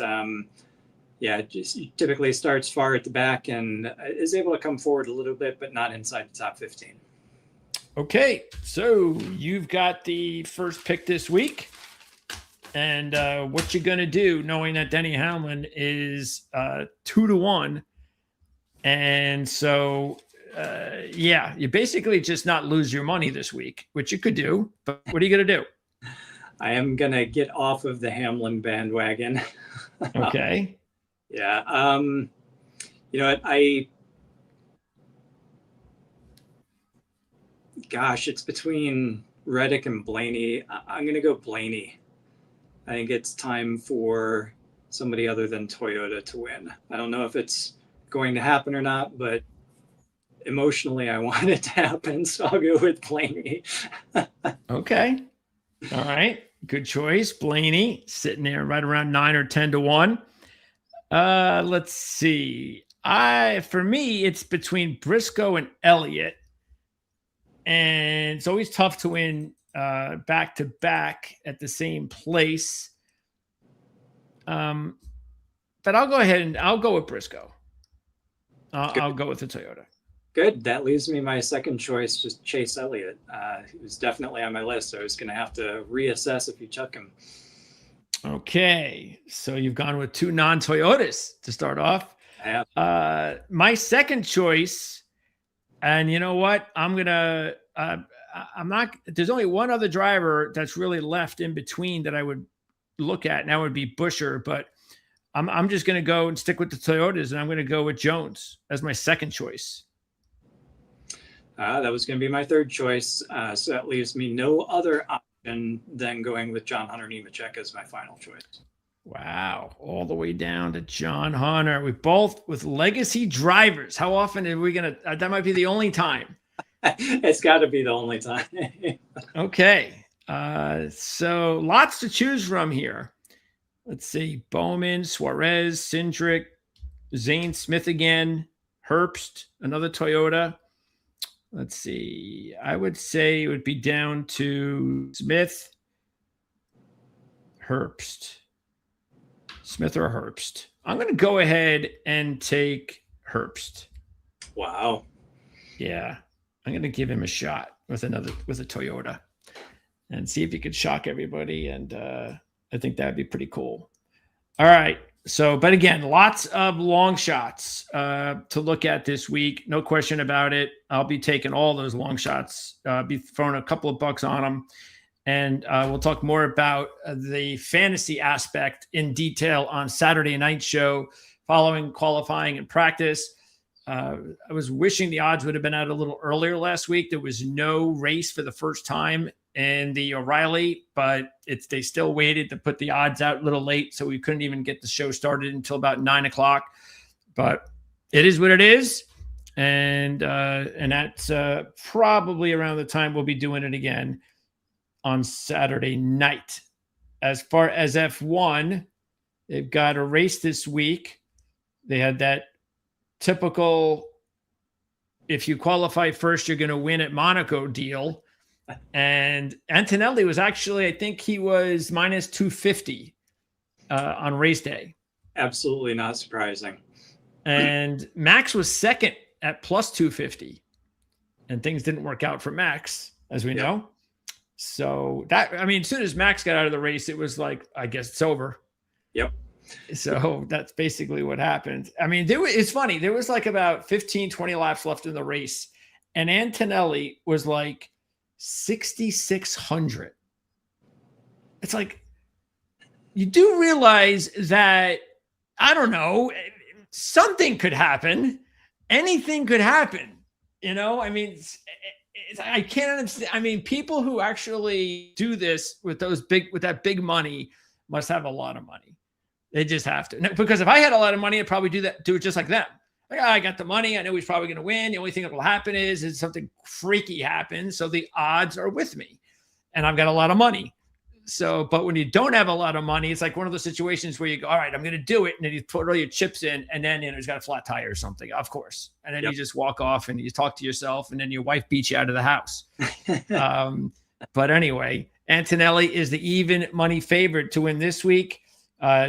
yeah, just typically starts far at the back and is able to come forward a little bit, but not inside the top 15. Okay, so you've got the first pick this week. And what you're going to do, knowing that Denny Hamlin is 2-1. And so, yeah, you basically just not lose your money this week, which you could do. But what are you going to do? I am going to get off of the Hamlin bandwagon. Okay. Yeah. You know what? Gosh, it's between Reddick and Blaney. I'm going to go Blaney. I think it's time for somebody other than Toyota to win. I don't know if it's going to happen or not, but emotionally I want it to happen, so I'll go with Blaney. Okay. All right. Good choice. Blaney sitting there right around 9 or 10-1. Let's see. For me, it's between Briscoe and Elliott. And it's always tough to win back to back at the same place. But I'll go ahead and I'll go with Briscoe. I'll go with the Toyota. Good. That leaves me my second choice, just Chase Elliott. He was definitely on my list. So I was going to have to reassess if you chuck him. Okay. So you've gone with 2 non-Toyotas to start off. Yeah. My second choice, and you know what? There's only one other driver that's really left in between that I would look at, and that would be Buescher, but I'm just going to go and stick with the Toyotas, and I'm going to go with Jones as my second choice. That was going to be my third choice. So that leaves me no other option than going with John Hunter Nemechek as my final choice. Wow. All the way down to John Hunter. We both with legacy drivers. How often are we going to, that might be the only time. It's got to be the only time. Okay. So lots to choose from here. Let's see. Bowman, Suarez, Cindric, Zane Smith again, Herbst, another Toyota. Let's see. I would say it would be down to Smith, Herbst. Smith or Herbst. I'm going to go ahead and take Herbst. Wow. Yeah. I'm going to give him a shot with a Toyota and see if he could shock everybody. And I think that'd be pretty cool. All right. So, but again, lots of long shots to look at this week. No question about it. I'll be taking all those long shots, be throwing a couple of bucks on them. And we'll talk more about the fantasy aspect in detail on Saturday night show following qualifying and practice. I was wishing the odds would have been out a little earlier last week. There was no race for the first time in the O'Reilly, but they still waited to put the odds out a little late, so we couldn't even get the show started until about 9:00. But it is what it is, and that's probably around the time we'll be doing it again on Saturday night. As far as F1, they've got a race this week. They had that typical, if you qualify first, you're going to win at Monaco deal. And Antonelli was actually, I think he was minus 250 on race day. Absolutely not surprising. And Max was second at plus 250. And things didn't work out for Max, as we know. So as soon as Max got out of the race, it was like, I guess it's over. Yep. So that's basically what happened. I mean, it's funny. There was like about 15, 20 laps left in the race. And Antonelli was like 6,600. It's like, you do realize that, I don't know, something could happen. Anything could happen. You know, I mean, I can't understand. I mean, people who actually do this with that big money must have a lot of money. They just have to. Because if I had a lot of money, I'd probably do it just like them. Like, I got the money. I know he's probably going to win. The only thing that will happen is something freaky happens. So the odds are with me. And I've got a lot of money. So, but when you don't have a lot of money, it's like one of those situations where you go, all right, I'm going to do it. And then you put all your chips in, and then, he's got a flat tire or something, of course. And then you just walk off and you talk to yourself, and then your wife beats you out of the house. But anyway, Antonelli is the even money favorite to win this week.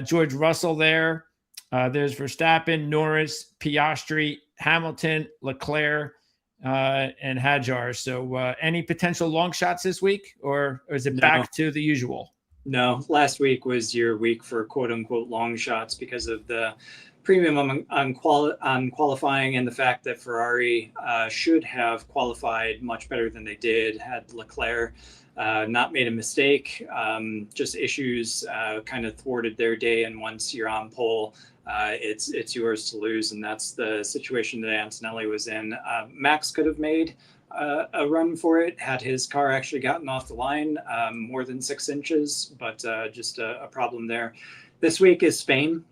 George Russell there. There's Verstappen, Norris, Piastri, Hamilton, Leclerc, and Hadjar. So any potential long shots this week, or is it back to the usual? No, last week was your week for quote unquote long shots because of the premium on qualifying and the fact that Ferrari should have qualified much better than they did, had Leclerc not made a mistake, just issues kind of thwarted their day. And once you're on pole, it's yours to lose. And that's the situation that Antonelli was in. Max could have made a run for it had his car actually gotten off the line more than 6 inches, but just a problem there. This week is Spain.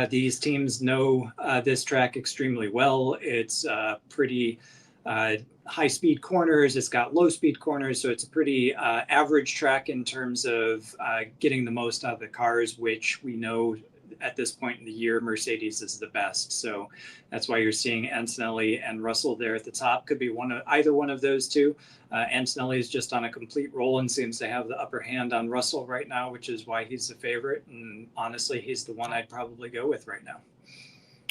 These teams know this track extremely well. It's pretty high-speed corners. It's got low-speed corners, so it's a pretty average track in terms of getting the most out of the cars, which we know at this point in the year, Mercedes is the best. So that's why you're seeing Antonelli and Russell there at the top. Could be either one of those two. Antonelli is just on a complete roll and seems to have the upper hand on Russell right now, which is why he's the favorite. And honestly, he's the one I'd probably go with right now.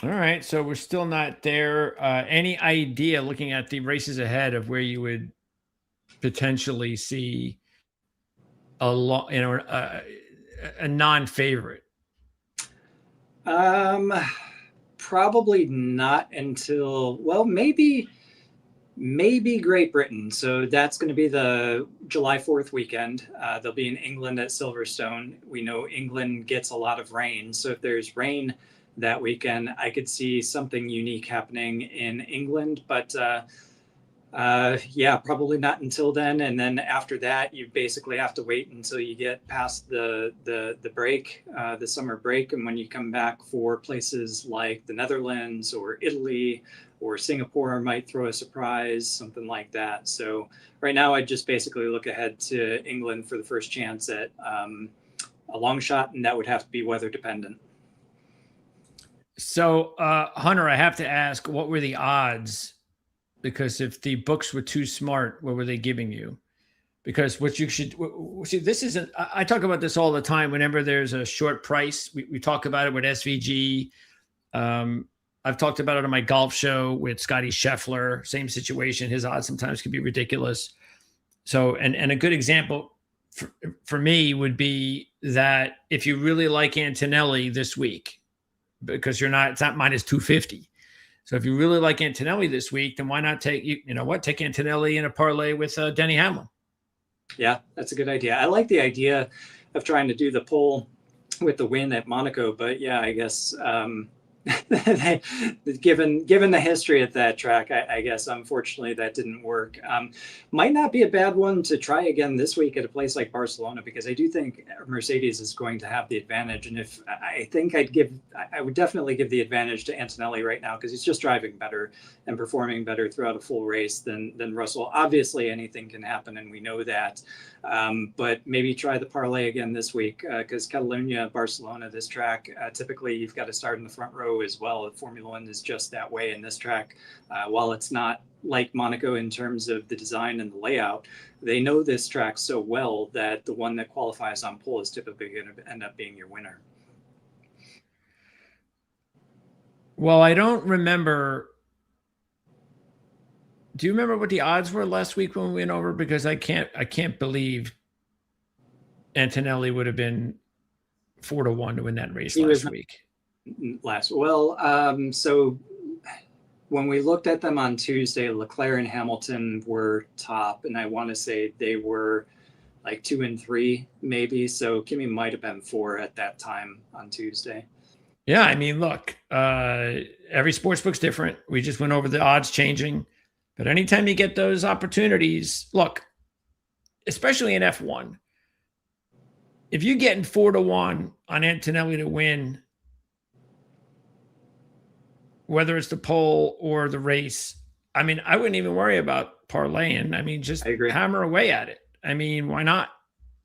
All right. So we're still not there. Any idea, looking at the races ahead, of where you would potentially see a non-favorite? Probably not until, well, maybe Great Britain. So that's going to be the July 4th weekend. They'll be in England at Silverstone. We know England gets a lot of rain. So if there's rain that weekend, I could see something unique happening in England, but yeah, probably not until then. And then after that, you basically have to wait until you get past the break, the summer break. And when you come back for places like the Netherlands or Italy or Singapore might throw a surprise, something like that. So right now, I just basically look ahead to England for the first chance at a long shot, and that would have to be weather dependent. So, Hunter, I have to ask, what were the odds? Because if the books were too smart, what were they giving you? Because what you should see, this isn't, I talk about this all the time. Whenever there's a short price, we talk about it with SVG. I've talked about it on my golf show with Scotty Scheffler, same situation. His odds sometimes can be ridiculous. So, and a good example for me would be that if you really like Antonelli this week, because it's not minus 250. So if you really like Antonelli this week, then why not take Antonelli in a parlay with Denny Hamlin? Yeah, that's a good idea. I like the idea of trying to do the poll with the win at Monaco, but yeah, I guess given the history of that track, I guess unfortunately that didn't work. Might not be a bad one to try again this week at a place like Barcelona, because I do think Mercedes is going to have the advantage. And if I think I would definitely give the advantage to Antonelli right now, because he's just driving better and performing better throughout a full race than Russell. Obviously anything can happen, and we know that. But maybe try the parlay again this week, because Catalunya, Barcelona, this track, typically you've got to start in the front row as well. Formula One is just that way in this track. While it's not like Monaco in terms of the design and the layout, they know this track so well that the one that qualifies on pole is typically going to end up being your winner. Well, I don't remember. Do you remember what the odds were last week when we went over? Because I can't believe Antonelli would have been 4-1 to win that race last week. So when we looked at them on Tuesday, Leclerc and Hamilton were top, and I want to say they were like 2 and 3 maybe. So Kimi might have been 4 at that time on Tuesday. Yeah, I mean, look, every sportsbook's different. We just went over the odds changing. But anytime you get those opportunities, look, especially in F1, if you're getting 4-1 on Antonelli to win, whether it's the pole or the race, I mean, I wouldn't even worry about parlaying. I mean, just hammer away at it. I mean, why not?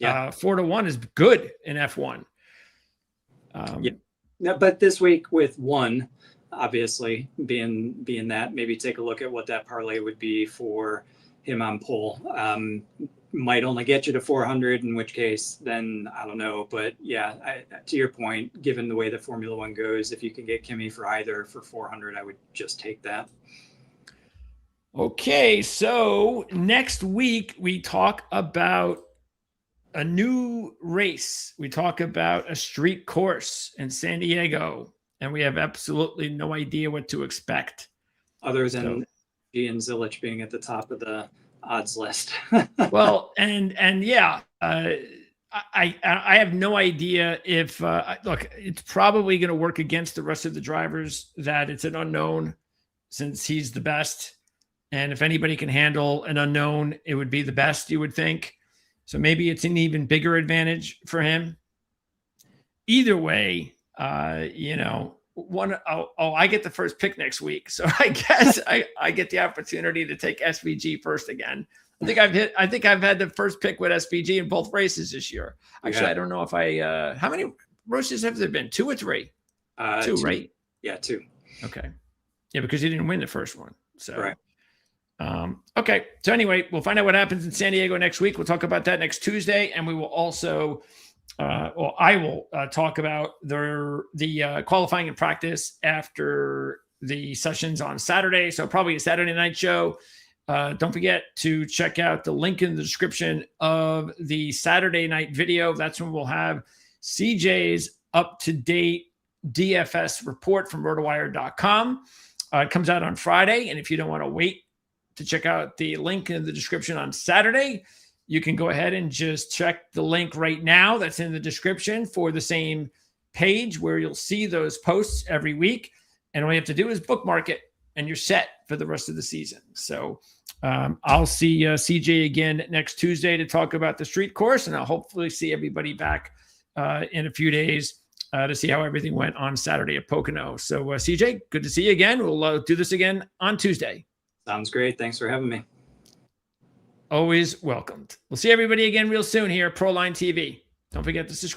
Yeah. 4-1 is good in F1. Yeah. No, but this week with 1, obviously being that, maybe take a look at what that parlay would be for him on pole. might only get you to 400, in which case, then I don't know. But yeah, to your point, given the way that Formula One goes, if you can get Kimi for either for 400, I would just take that. Okay, so next week we talk about a new race. We talk about a street course in San Diego, and we have absolutely no idea what to expect. Other than G and Zilich being at the top of the odds list. Well, and yeah, I have no idea if look, it's probably going to work against the rest of the drivers that it's an unknown, since he's the best. And if anybody can handle an unknown, it would be the best, you would think. So maybe it's an even bigger advantage for him. Either way, you know, I get the first pick next week. So I guess I get the opportunity to take SVG first again. I think I've had the first pick with SVG in both races this year. Actually, I don't know if how many races have there been? 2 or 3? 2, right? Yeah, 2. Okay. Yeah, because he didn't win the first one. So right. Okay. So anyway, we'll find out what happens in San Diego next week. We'll talk about that next Tuesday, and we will also, I will talk about the qualifying and practice after the sessions on Saturday. So probably a Saturday night show. Don't forget to check out the link in the description of the Saturday night video. That's when we'll have CJ's up-to-date DFS report from rotowire.com. It comes out on Friday, and if you don't want to wait to check out the link in the description on Saturday, you can go ahead and just check the link right now that's in the description for the same page where you'll see those posts every week. And all you have to do is bookmark it, and you're set for the rest of the season. So I'll see CJ again next Tuesday to talk about the street course, and I'll hopefully see everybody back in a few days to see how everything went on Saturday at Pocono. So CJ, good to see you again. We'll do this again on Tuesday. Sounds great. Thanks for having me. Always welcomed. We'll see everybody again real soon here at Proline TV. Don't forget to subscribe.